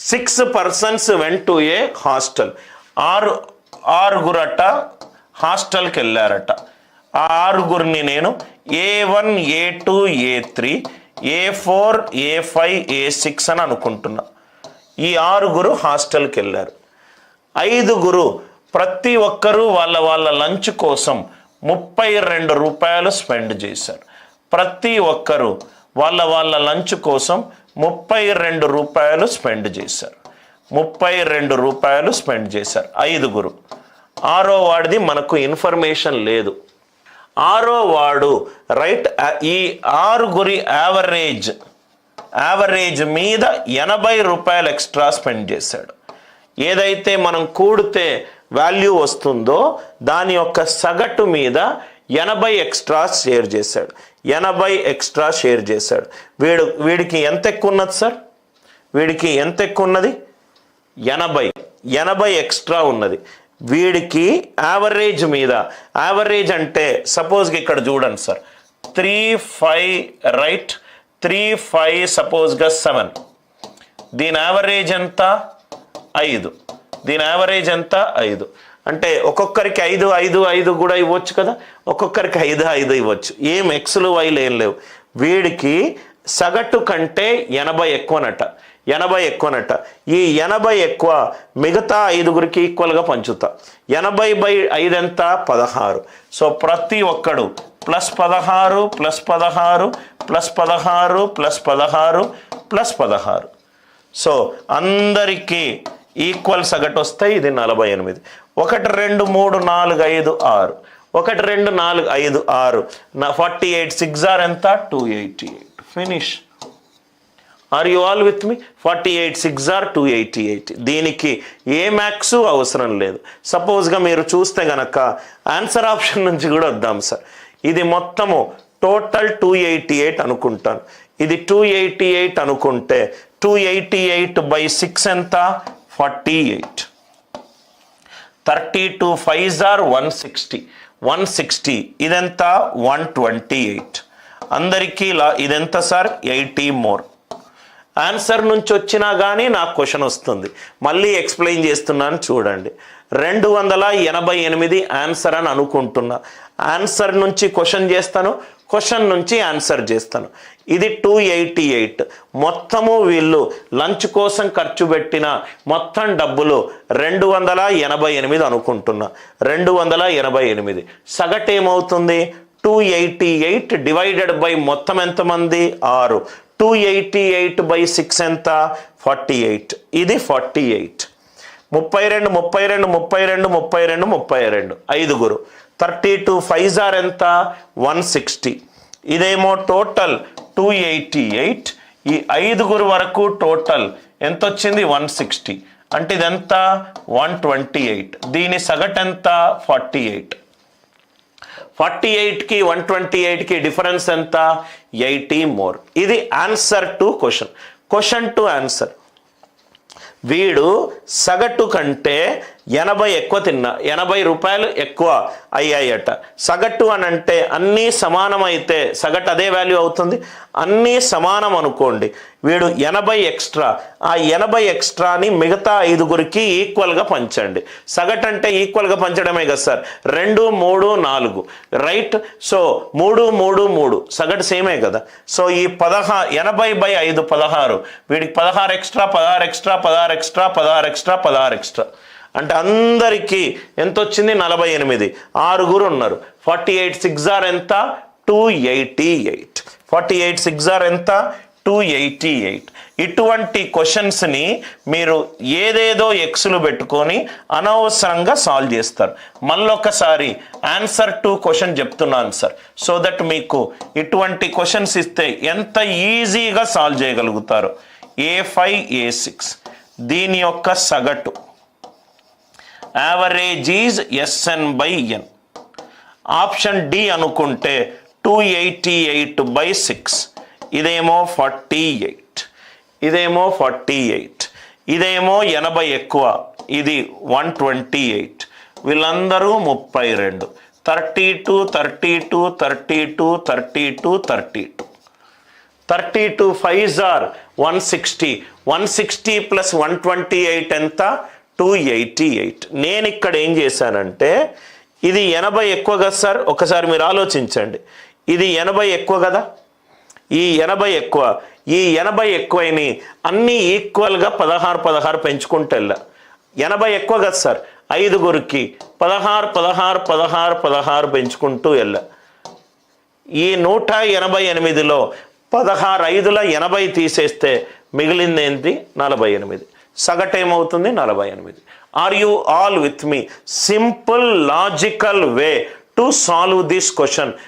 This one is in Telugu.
6 persons went to a hostel. ఆరుగురట హాస్టల్కి వెళ్ళారట. ఆ ఆరుగురిని నేను A1 A2 A3 A4 A5 A6 అని అనుకుంటున్నా. ఈ ఆరుగురు హాస్టల్కి వెళ్ళారు. 5గురు ప్రతి ఒక్కరూ వాళ్ళ లంచ్ కోసం 32 రూపాయలు స్పెండ్ చేశారు. ప్రతి ఒక్కరూ వాళ్ళ లంచ్ కోసం 32 రూపాయలు స్పెండ్ చేశారు. 32 రూపాయలు స్పెండ్ చేశారు 5గురు. ఆరో వాడిది మనకు ఇన్ఫర్మేషన్ లేదు. ఆరో వాడు రైట్ ఈ ఆరుగురి యావరేజ్ మీద 80 రూపాయలు ఎక్స్ట్రా స్పెండ్ చేశాడు. ఏదైతే మనం కూడితే వాల్యూ వస్తుందో దాని యొక్క సగటు మీద 80 ఎక్స్ట్రా షేర్ చేశాడు. 80 ఎక్స్ట్రా షేర్ చేశాడు. వీడికి ఎంత ఎక్కువ ఉన్నది సార్? వీడికి ఎంత ఎక్కువ ఉన్నది? 80 ఎక్స్ట్రా ఉన్నది. వీడికి యావరేజ్ మీద, యావరేజ్ అంటే సపోజ్గా ఇక్కడ చూడండి సార్, 3 5 రైట్, 3 5 సపోజ్గా 7. దీని యావరేజ్ ఎంత? 5. దీని యావరేజ్ ఎంత? 5. అంటే ఒక్కొక్కరికి 5 5 5 కూడా ఇవ్వచ్చు కదా, ఒక్కొక్కరికి 5 5 ఇవ్వచ్చు. ఏం ఎక్స్లు వైలు ఏం లేవు. వీడికి సగటు కంటే 80 ఎక్కువనట. 80 ఎక్కువనట. ఈ 80 ఎక్కువ మిగతా 5గురికి ఈక్వల్గా పంచుతా. 80/5 ఎంత? 16. సో ప్రతి ఒక్కడు +16 +16 +16 +16 +16. సో అందరికీ ఈక్వల్ సగటు వస్తాయి. ఇది 48. 1 2 3 4 5 6. 1 2 4 5 6. 48 6 ఆర్ ఎంత? 288. Finish. Are you all with me? 48 6 are 288. దీనికి ఏ మ్యాథ్స్ అవసరం లేదు. సపోజ్గా మీరు చూస్తే గనక ఆన్సర్ ఆప్షన్ నుంచి కూడా వద్దాం సార్. ఇది మొత్తము టోటల్ 288 అనుకుంటాను. ఇది 288 అనుకుంటే 288/6 ఎంత? 48. 32 5s ఆర్ 160. 160. ఇదెంత? 128. అందరికీ ఇదెంత సార్? 80 మోర్. ఆన్సర్ నుంచి వచ్చినా కానీ నాకు క్వశ్చన్ వస్తుంది. మళ్ళీ ఎక్స్ప్లెయిన్ చేస్తున్నాను చూడండి. 288 ఆన్సర్ అని అనుకుంటున్నా. ఆన్సర్ నుంచి క్వశ్చన్ చేస్తాను, క్వశ్చన్ నుంచి ఆన్సర్ చేస్తాను. ఇది 288. మొత్తము వీళ్ళు లంచ్ కోసం ఖర్చు పెట్టిన మొత్తం డబ్బులు 288 అనుకుంటున్నా. 288 సగటు ఏమవుతుంది? 288 డివైడెడ్ బై మొత్తం ఎంతమంది? 6. 288/6 ఎంత? 48. ఇది 48. 32 32 32 32 32. 5గురు. 32 5s ఆర్ ఎంత? 160. ఇదేమో టోటల్ 288. ఈ 5గురు వరకు టోటల్ ఎంత వచ్చింది? 160. అంటే ఇదెంత? 128. దీని సగటు ఎంత? 48. 48కి 128కి డిఫరెన్స్ ఎంత? 80 మోర్. ఇది answer to question. Question to answer. వీడు సగటు కంటే 80 ఎక్కువ తిన్నా, 80 రూపాయలు ఎక్కువ అయ్యాయట. సగటు అని అంటే అన్నీ సమానం అయితే సగటు అదే వాల్యూ అవుతుంది. అన్నీ సమానం అనుకోండి. వీడు 80 ఎక్స్ట్రా. ఆ 80 ఎక్స్ట్రాని మిగతా 5గురికి ఈక్వల్గా పంచండి. సగటు అంటే ఈక్వల్గా పంచడమే కదా సార్. 2 3 4 రైట్. సో 3 3 3 సగటు సేమే కదా. సో ఈ 80/5 16. వీడికి 16 extra 16 extra 16 extra 16 extra 16 extra అంటే అందరికీ ఎంత వచ్చింది? 48. 6గురు ఉన్నారు. 48 6 ఆర్ ఎంత? 288. 48 6 ఆర్ ఎంత? 288. ఇటువంటి క్వశ్చన్స్ని మీరు ఏదేదో ఎక్స్లు పెట్టుకొని అనవసరంగా సాల్వ్ చేస్తారు. మళ్ళొకసారి ఆన్సర్ టు క్వశ్చన్ చెప్తున్నాను సార్, సో దట్ మీకు ఇటువంటి క్వశ్చన్స్ ఇస్తే ఎంత ఈజీగా సాల్వ్ చేయగలుగుతారు. A5 A6 దీని యొక్క సగటు average is SN/N. Option D అనుకుంటే 288/6. ఇదేమో 48. ఇదేమో 48. ఇదేమో 80 ఎక్కువ. ఇది 128. వీళ్ళందరూ 32. 32 32 32 32 32 32 5s are 160. 160 ప్లస్ 128 ఎంత? 288. నేను ఇక్కడ ఏం చేశానంటే, ఇది 80 ఎక్కువ కదా సార్, ఒకసారి మీరు ఆలోచించండి. ఇది 80 ఎక్కువ కదా, ఈ 80 ఎక్కువ, ఈ 80 ఎక్కువైని అన్నీ ఈక్వల్గా 16 పెంచుకుంటూ వెళ్ళా. 80 ఎక్కువ కదా సార్, 5గురికి 16 పెంచుకుంటూ వెళ్ళా. ఈ 188లో 16 5ల 80 తీసేస్తే మిగిలింది ఏంటి? 48. సగటు ఏమవుతుంది? 48. Are you all with me? Simple logical way to solve this question.